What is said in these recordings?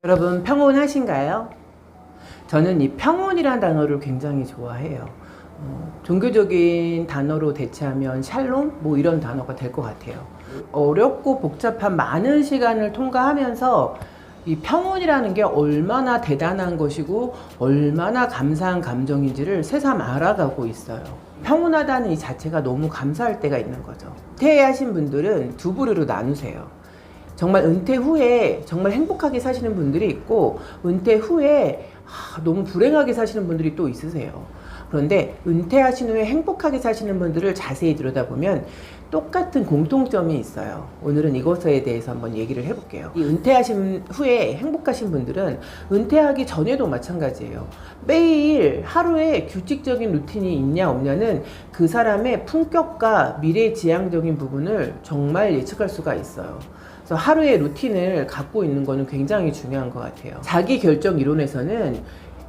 여러분 평온하신가요? 저는 이 평온이라는 단어를 굉장히 좋아해요. 종교적인 단어로 대체하면 샬롬 뭐 이런 단어가 될 것 같아요. 어렵고 복잡한 많은 시간을 통과하면서 이 평온이라는 게 얼마나 대단한 것이고 얼마나 감사한 감정인지를 새삼 알아가고 있어요. 평온하다는 이 자체가 너무 감사할 때가 있는 거죠. 은퇴하신 분들은 두 부류로 나누세요. 정말 은퇴 후에 정말 행복하게 사시는 분들이 있고, 은퇴 후에 너무 불행하게 사시는 분들이 또 있으세요. 그런데 은퇴하신 후에 행복하게 사시는 분들을 자세히 들여다보면 똑같은 공통점이 있어요. 오늘은 이것에 대해서 한번 얘기를 해볼게요. 이 은퇴하신 후에 행복하신 분들은 은퇴하기 전에도 마찬가지예요. 매일 하루에 규칙적인 루틴이 있냐 없냐는 그 사람의 품격과 미래지향적인 부분을 정말 예측할 수가 있어요. 그래서 하루의 루틴을 갖고 있는 거는 굉장히 중요한 것 같아요. 자기결정 이론에서는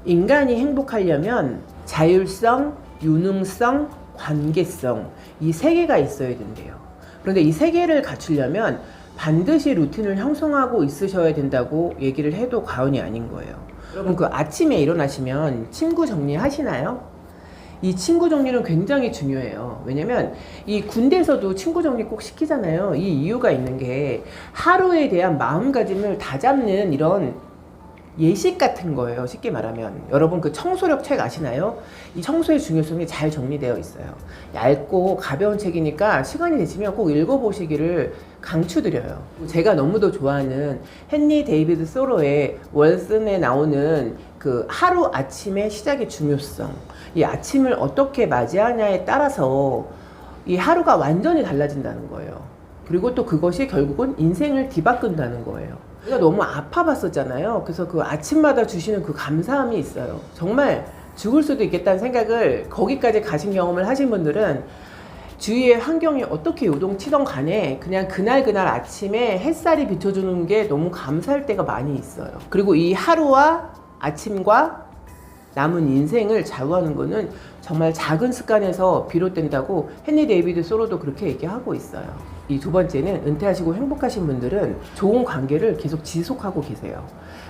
인간이 행복하려면 자율성, 유능성, 관계성 이 세 개가 있어야 된대요. 그런데 이 세 개를 갖추려면 반드시 루틴을 형성하고 있으셔야 된다고 얘기를 해도 과언이 아닌 거예요. 여러분 그 아침에 일어나시면 친구 정리하시나요? 이 친구 정리는 굉장히 중요해요. 왜냐면 이 군대에서도 친구 정리 꼭 시키잖아요. 이 이유가 있는 게 하루에 대한 마음가짐을 다잡는 이런 예식 같은 거예요. 쉽게 말하면. 여러분 그 청소력 책 아시나요? 이 청소의 중요성이 잘 정리되어 있어요. 얇고 가벼운 책이니까 시간이 되시면 꼭 읽어보시기를 강추드려요. 제가 너무도 좋아하는 헨리 데이비드 소로의 월슨에 나오는 그 하루 아침의 시작의 중요성, 이 아침을 어떻게 맞이하냐에 따라서 이 하루가 완전히 달라진다는 거예요. 그리고 또 그것이 결국은 인생을 뒤바꾼다는 거예요. 제가 너무 아파봤었잖아요. 그래서 그 아침마다 주시는 그 감사함이 있어요. 정말 죽을 수도 있겠다는 생각을 거기까지 가신 경험을 하신 분들은 주위의 환경이 어떻게 요동치던 간에 그냥 그날 아침에 햇살이 비춰주는 게 너무 감사할 때가 많이 있어요. 그리고 이 하루와 아침과 남은 인생을 좌우하는 거는 정말 작은 습관에서 비롯된다고 헨리 데이비드 소로도 그렇게 얘기하고 있어요. 이 두 번째는 은퇴하시고 행복하신 분들은 좋은 관계를 계속 지속하고 계세요.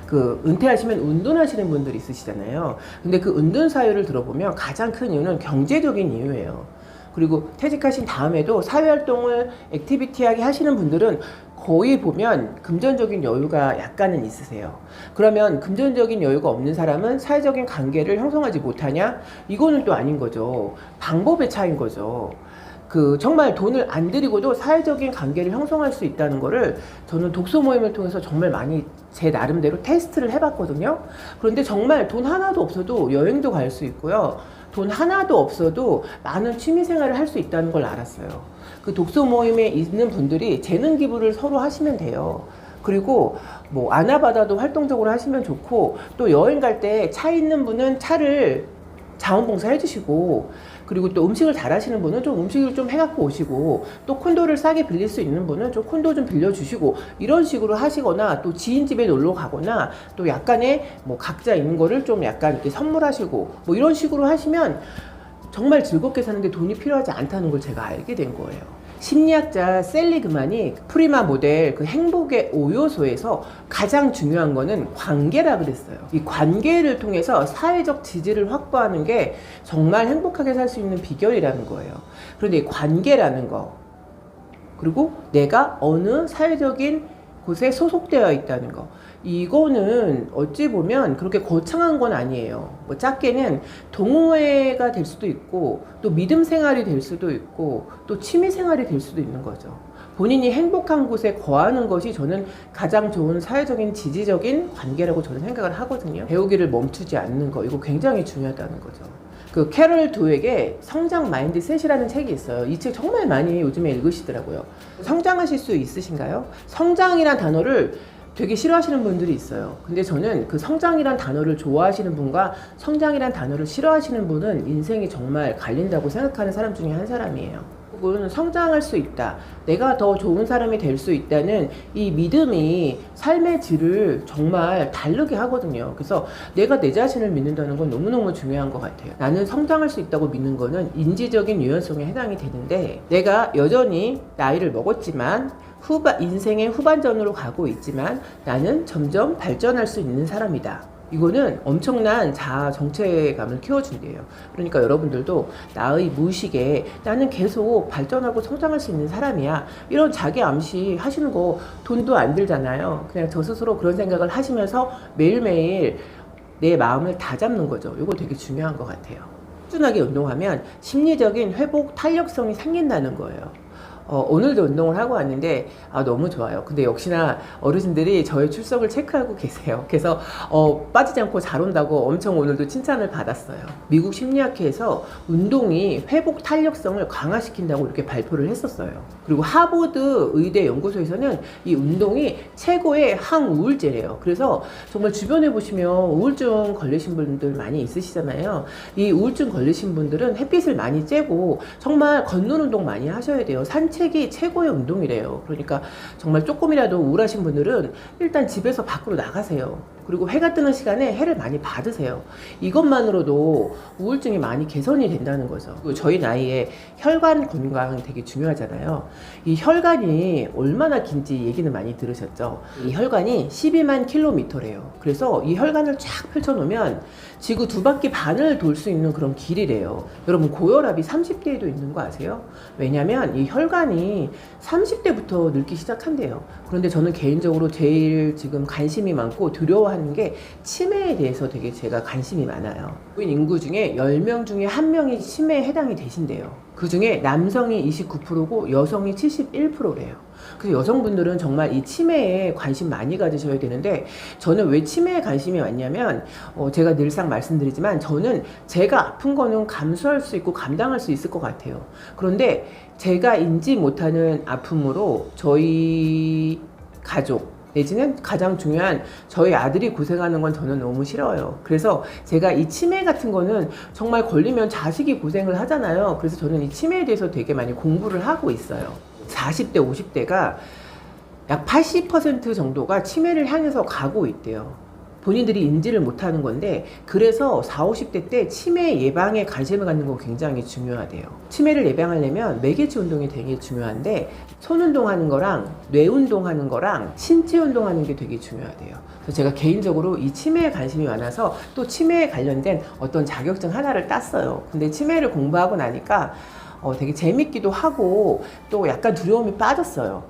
그 은퇴하시면 은둔하시는 분들이 있으시잖아요. 근데 그 은둔 사유를 들어보면 가장 큰 이유는 경제적인 이유예요. 그리고 퇴직하신 다음에도 사회활동을 액티비티하게 하시는 분들은 거의 보면 금전적인 여유가 약간은 있으세요. 그러면 금전적인 여유가 없는 사람은 사회적인 관계를 형성하지 못하냐? 이거는 또 아닌 거죠. 방법의 차이인 거죠. 그 정말 돈을 안 들이고도 사회적인 관계를 형성할 수 있다는 거를 저는 독서 모임을 통해서 정말 많이 제 나름대로 테스트를 해봤거든요. 그런데 정말 돈 하나도 없어도 여행도 갈 수 있고요. 돈 하나도 없어도 많은 취미 생활을 할 수 있다는 걸 알았어요. 그 독서 모임에 있는 분들이 재능 기부를 서로 하시면 돼요. 그리고 뭐 아나바다도 활동적으로 하시면 좋고, 또 여행 갈 때 차 있는 분은 차를 자원봉사 해주시고, 그리고 또 음식을 잘 하시는 분은 좀 음식을 좀 해갖고 오시고, 또 콘도를 싸게 빌릴 수 있는 분은 좀 콘도 좀 빌려주시고, 이런 식으로 하시거나, 또 지인 집에 놀러 가거나, 또 약간의 뭐 각자 있는 거를 좀 약간 이렇게 선물하시고, 뭐 이런 식으로 하시면 정말 즐겁게 사는데 돈이 필요하지 않다는 걸 제가 알게 된 거예요. 심리학자 셀리그만이 프리마 모델 그 행복의 5요소에서 가장 중요한 거는 관계라 그랬어요. 이 관계를 통해서 사회적 지지를 확보하는 게 정말 행복하게 살 수 있는 비결이라는 거예요. 그런데 이 관계라는 거, 그리고 내가 어느 사회적인 곳에 소속되어 있다는 거, 이거는 어찌 보면 그렇게 거창한 건 아니에요. 뭐 작게는 동호회가 될 수도 있고, 또 믿음 생활이 될 수도 있고, 또 취미 생활이 될 수도 있는 거죠. 본인이 행복한 곳에 거하는 것이 저는 가장 좋은 사회적인 지지적인 관계라고 저는 생각을 하거든요. 배우기를 멈추지 않는 거, 이거 굉장히 중요하다는 거죠. 그 캐럴 드웨이의 성장 마인드셋이라는 책이 있어요. 이 책 정말 많이 요즘에 읽으시더라고요. 성장하실 수 있으신가요? 성장이란 단어를 되게 싫어하시는 분들이 있어요. 근데 저는 그 성장이란 단어를 좋아하시는 분과 성장이란 단어를 싫어하시는 분은 인생이 정말 갈린다고 생각하는 사람 중에 한 사람이에요. 혹은 성장할 수 있다, 내가 더 좋은 사람이 될 수 있다는 이 믿음이 삶의 질을 정말 다르게 하거든요. 그래서 내가 내 자신을 믿는다는 건 너무너무 중요한 것 같아요. 나는 성장할 수 있다고 믿는 거는 인지적인 유연성에 해당이 되는데, 내가 여전히 나이를 먹었지만 인생의 후반전으로 가고 있지만 나는 점점 발전할 수 있는 사람이다. 이거는 엄청난 자아 정체감을 키워준대요. 그러니까 여러분들도 나의 무의식에 나는 계속 발전하고 성장할 수 있는 사람이야. 이런 자기 암시 하시는 거 돈도 안 들잖아요. 그냥 저 스스로 그런 생각을 하시면서 매일매일 내 마음을 다잡는 거죠. 이거 되게 중요한 것 같아요. 꾸준하게 운동하면 심리적인 회복 탄력성이 생긴다는 거예요. 오늘도 운동을 하고 왔는데 너무 좋아요. 근데 역시나 어르신들이 저의 출석을 체크하고 계세요. 그래서 빠지지 않고 잘 온다고 엄청 오늘도 칭찬을 받았어요. 미국 심리학회에서 운동이 회복 탄력성을 강화시킨다고 이렇게 발표를 했었어요. 그리고 하버드 의대 연구소에서는 이 운동이 최고의 항우울제래요. 그래서 정말 주변에 보시면 우울증 걸리신 분들 많이 있으시잖아요. 이 우울증 걸리신 분들은 햇빛을 많이 쬐고 정말 걷는 운동 많이 하셔야 돼요. 산책이 최고의 운동이래요. 그러니까 정말 조금이라도 우울하신 분들은 일단 집에서 밖으로 나가세요. 그리고 해가 뜨는 시간에 해를 많이 받으세요. 이것만으로도 우울증이 많이 개선이 된다는 거죠. 그리고 저희 나이에 혈관 건강 되게 중요하잖아요. 이 혈관이 얼마나 긴지 얘기는 많이 들으셨죠. 이 혈관이 12만 킬로미터래요. 그래서 이 혈관을 쫙 펼쳐놓으면 지구 2바퀴 반을 돌 수 있는 그런 길이래요. 여러분 고혈압이 30대에도 있는 거 아세요? 왜냐면 이 혈관이 30대부터 늙기 시작한대요. 그런데 저는 개인적으로 제일 지금 관심이 많고 두려워하는 게 치매에 대해서 되게 제가 관심이 많아요. 인구 중에 10명 중에 1명이 치매에 해당이 되신대요. 그 중에 남성이 29%고 여성이 71%래요. 그래서 여성분들은 정말 이 치매에 관심 많이 가지셔야 되는데 저는 왜 치매에 관심이 많냐면 제가 늘상 말씀드리지만 저는 제가 아픈 거는 감수할 수 있고 감당할 수 있을 것 같아요. 그런데 제가 인지 못하는 아픔으로 저희 가족 내지는 가장 중요한 저희 아들이 고생하는 건 저는 너무 싫어요. 그래서 제가 이 치매 같은 거는 정말 걸리면 자식이 고생을 하잖아요. 그래서 저는 이 치매에 대해서 되게 많이 공부를 하고 있어요. 40대, 50대가 약 80% 정도가 치매를 향해서 가고 있대요. 본인들이 인지를 못하는 건데 그래서 40, 50대 때 치매 예방에 관심을 갖는 거 굉장히 중요하대요. 치매를 예방하려면 매개체 운동이 되게 중요한데 손 운동하는 거랑 뇌 운동하는 거랑 신체 운동하는 게 되게 중요하대요. 그래서 제가 개인적으로 이 치매에 관심이 많아서 또 치매에 관련된 어떤 자격증 하나를 땄어요. 근데 치매를 공부하고 나니까 되게 재밌기도 하고 또 약간 두려움이 빠졌어요.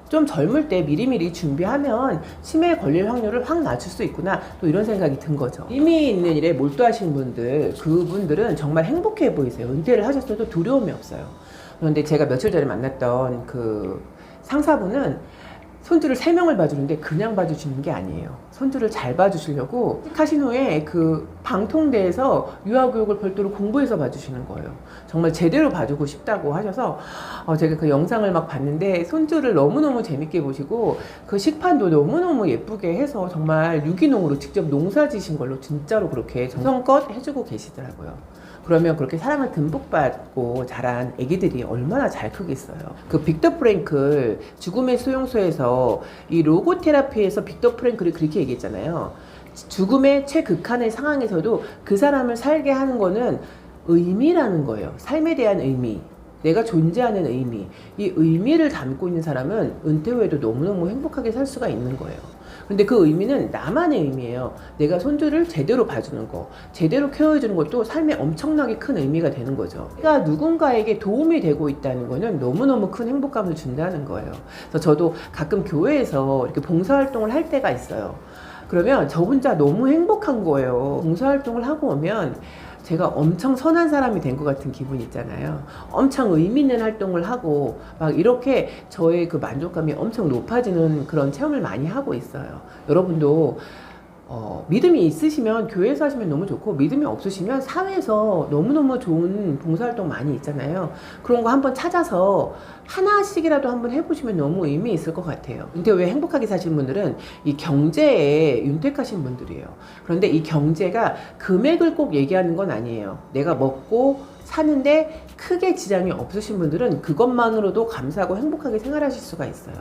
좀 젊을 때 미리미리 준비하면 치매에 걸릴 확률을 확 낮출 수 있구나 또 이런 생각이 든 거죠. 의미 있는 일에 몰두하신 분들 그분들은 정말 행복해 보이세요. 은퇴를 하셨어도 두려움이 없어요. 그런데 제가 며칠 전에 만났던 그 상사분은 손주를 3명을 봐주는데 그냥 봐주시는 게 아니에요. 손주를 잘 봐주시려고 카시노에 그 방통대에서 유아교육을 별도로 공부해서 봐주시는 거예요. 정말 제대로 봐주고 싶다고 하셔서 제가 그 영상을 막 봤는데 손주를 너무너무 재밌게 보시고 그 식판도 너무너무 예쁘게 해서 정말 유기농으로 직접 농사 지신 걸로 진짜로 그렇게 정성껏 해주고 계시더라고요. 그러면 그렇게 사랑을 듬뿍 받고 자란 애기들이 얼마나 잘 크겠어요. 그 빅터 프랭클 죽음의 수용소에서 이 로고 테라피에서 빅터 프랭클이 그렇게 얘기했잖아요. 죽음의 최극한의 상황에서도 그 사람을 살게 하는 거는 의미라는 거예요. 삶에 대한 의미. 내가 존재하는 의미. 이 의미를 담고 있는 사람은 은퇴 후에도 너무너무 행복하게 살 수가 있는 거예요. 근데 그 의미는 나만의 의미예요. 내가 손주를 제대로 봐주는 거, 제대로 케어해주는 것도 삶에 엄청나게 큰 의미가 되는 거죠. 내가 누군가에게 도움이 되고 있다는 거는 너무너무 큰 행복감을 준다는 거예요. 그래서 저도 가끔 교회에서 이렇게 봉사활동을 할 때가 있어요. 그러면 저 혼자 너무 행복한 거예요. 봉사활동을 하고 오면 제가 엄청 선한 사람이 된 것 같은 기분 있잖아요. 엄청 의미 있는 활동을 하고 막 이렇게 저의 그 만족감이 엄청 높아지는 그런 체험을 많이 하고 있어요. 여러분도 믿음이 있으시면 교회에서 하시면 너무 좋고 믿음이 없으시면 사회에서 너무너무 좋은 봉사활동 많이 있잖아요. 그런 거 한번 찾아서 하나씩이라도 한번 해보시면 너무 의미 있을 것 같아요. 근데 왜 행복하게 사시는 분들은 이 경제에 윤택하신 분들이에요. 그런데 이 경제가 금액을 꼭 얘기하는 건 아니에요. 내가 먹고 사는데 크게 지장이 없으신 분들은 그것만으로도 감사하고 행복하게 생활하실 수가 있어요.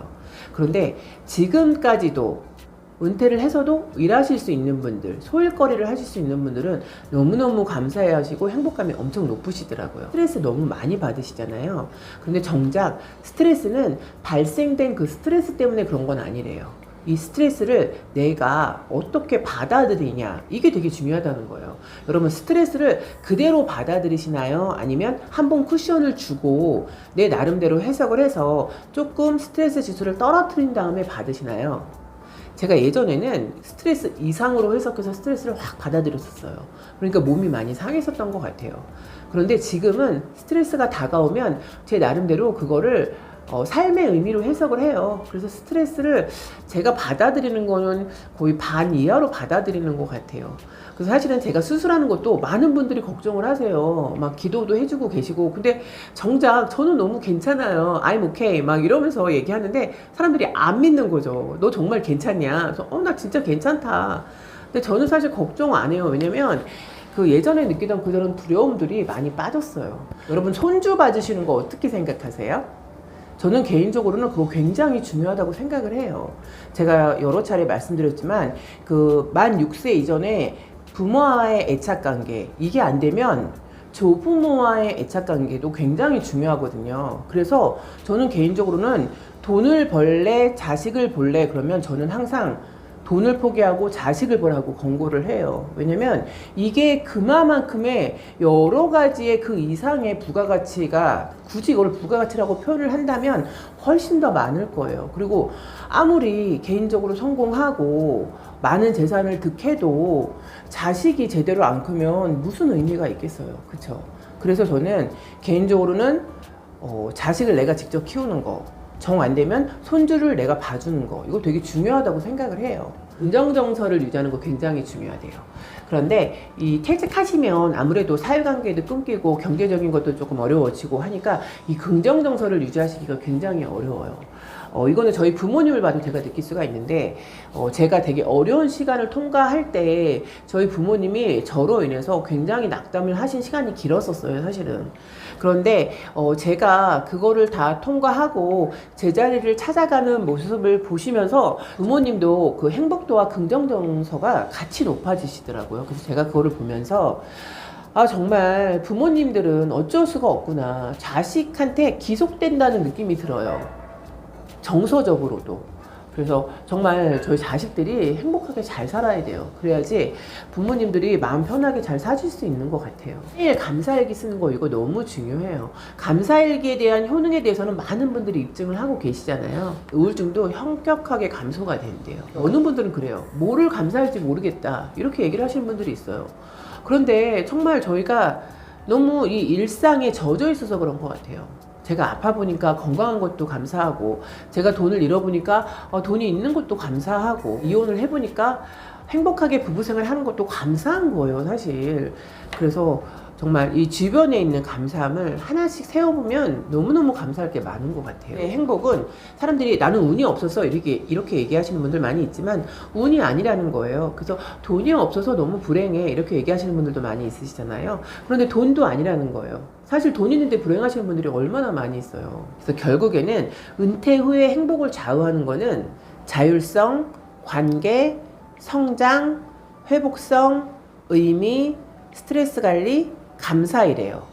그런데 지금까지도 은퇴를 해서도 일하실 수 있는 분들, 소일거리를 하실 수 있는 분들은 너무너무 감사해 하시고 행복감이 엄청 높으시더라고요. 스트레스 너무 많이 받으시잖아요. 그런데 정작 스트레스는 발생된 그 스트레스 때문에 그런 건 아니래요. 이 스트레스를 내가 어떻게 받아들이냐, 이게 되게 중요하다는 거예요. 여러분, 스트레스를 그대로 받아들이시나요? 아니면 한번 쿠션을 주고 내 나름대로 해석을 해서 조금 스트레스 지수를 떨어뜨린 다음에 받으시나요? 제가 예전에는 스트레스 이상으로 해석해서 스트레스를 확 받아들였었어요. 그러니까 몸이 많이 상했었던 것 같아요. 그런데 지금은 스트레스가 다가오면 제 나름대로 그거를 삶의 의미로 해석을 해요. 그래서 스트레스를 제가 받아들이는 거는 거의 반 이하로 받아들이는 것 같아요. 그래서 사실은 제가 수술하는 것도 많은 분들이 걱정을 하세요. 막 기도도 해주고 계시고. 근데 정작 저는 너무 괜찮아요. I'm okay. 막 이러면서 얘기하는데 사람들이 안 믿는 거죠. 너 정말 괜찮냐? 그래서 나 진짜 괜찮다. 근데 저는 사실 걱정 안 해요. 왜냐면 그 예전에 느끼던 그런 두려움들이 많이 빠졌어요. 여러분, 손주 받으시는 거 어떻게 생각하세요? 저는 개인적으로는 그거 굉장히 중요하다고 생각을 해요. 제가 여러 차례 말씀드렸지만 그 만 6세 이전에 부모와의 애착관계, 이게 안 되면 조부모와의 애착관계도 굉장히 중요하거든요. 그래서 저는 개인적으로는 돈을 벌래 자식을 볼래 그러면 저는 항상 돈을 포기하고 자식을 보라고 권고를 해요. 왜냐면 이게 그만큼의 여러 가지의 그 이상의 부가가치가, 굳이 이걸 부가가치라고 표현을 한다면 훨씬 더 많을 거예요. 그리고 아무리 개인적으로 성공하고 많은 재산을 득해도 자식이 제대로 안 크면 무슨 의미가 있겠어요. 그쵸? 그래서 저는 개인적으로는 자식을 내가 직접 키우는 거, 정 안 되면 손주를 내가 봐주는 거, 이거 되게 중요하다고 생각을 해요. 긍정정서를 유지하는 거 굉장히 중요하대요. 그런데 이 퇴직하시면 아무래도 사회관계도 끊기고 경제적인 것도 조금 어려워지고 하니까 이 긍정정서를 유지하시기가 굉장히 어려워요. 이거는 저희 부모님을 봐도 제가 느낄 수가 있는데, 제가 되게 어려운 시간을 통과할 때 저희 부모님이 저로 인해서 굉장히 낙담을 하신 시간이 길었었어요, 사실은. 그런데 제가 그거를 다 통과하고 제자리를 찾아가는 모습을 보시면서 부모님도 그 행복도와 긍정정서가 같이 높아지시더라고요. 그래서 제가 그거를 보면서 정말 부모님들은 어쩔 수가 없구나. 자식한테 기속된다는 느낌이 들어요. 정서적으로도. 그래서 정말 저희 자식들이 행복하게 잘 살아야 돼요. 그래야지 부모님들이 마음 편하게 잘 사실 수 있는 것 같아요. 매일 감사일기 쓰는 거, 이거 너무 중요해요. 감사일기에 대한 효능에 대해서는 많은 분들이 입증을 하고 계시잖아요. 우울증도 현격하게 감소가 된대요. 어느 분들은 그래요. 뭐를 감사할지 모르겠다, 이렇게 얘기를 하시는 분들이 있어요. 그런데 정말 저희가 너무 이 일상에 젖어 있어서 그런 것 같아요. 제가 아파 보니까 건강한 것도 감사하고, 제가 돈을 잃어보니까 돈이 있는 것도 감사하고, 이혼을 해보니까 행복하게 부부생활 하는 것도 감사한 거예요, 사실. 그래서 정말 이 주변에 있는 감사함을 하나씩 세워보면 너무너무 감사할 게 많은 것 같아요. 행복은 사람들이 나는 운이 없어서 이렇게 얘기하시는 분들 많이 있지만 운이 아니라는 거예요. 그래서 돈이 없어서 너무 불행해, 이렇게 얘기하시는 분들도 많이 있으시잖아요. 그런데 돈도 아니라는 거예요. 사실 돈 있는데 불행하시는 분들이 얼마나 많이 있어요. 그래서 결국에는 은퇴 후에 행복을 좌우하는 거는 자율성, 관계, 성장, 회복성, 의미, 스트레스 관리, 감사이래요.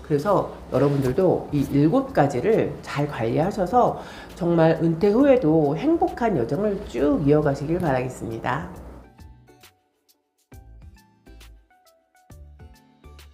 그래서 여러분들도 이 7가지를 잘 관리하셔서 정말 은퇴 후에도 행복한 여정을 쭉 이어가시길 바라겠습니다.